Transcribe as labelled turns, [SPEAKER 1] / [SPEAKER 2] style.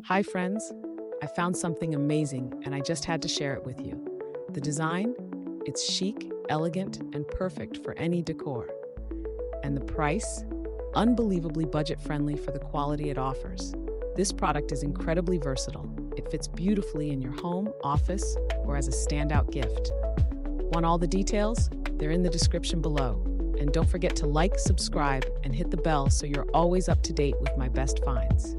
[SPEAKER 1] Hi, friends. I found something amazing and I just had to share it with you. The design? It's chic, elegant, and perfect for any decor. And the price? Unbelievably budget friendly for the quality it offers. This product is incredibly versatile. It fits beautifully in your home, office, or as a standout gift. Want all the details? They're in the description below. And don't forget to like, subscribe, and hit the bell so you're always up to date with my best finds.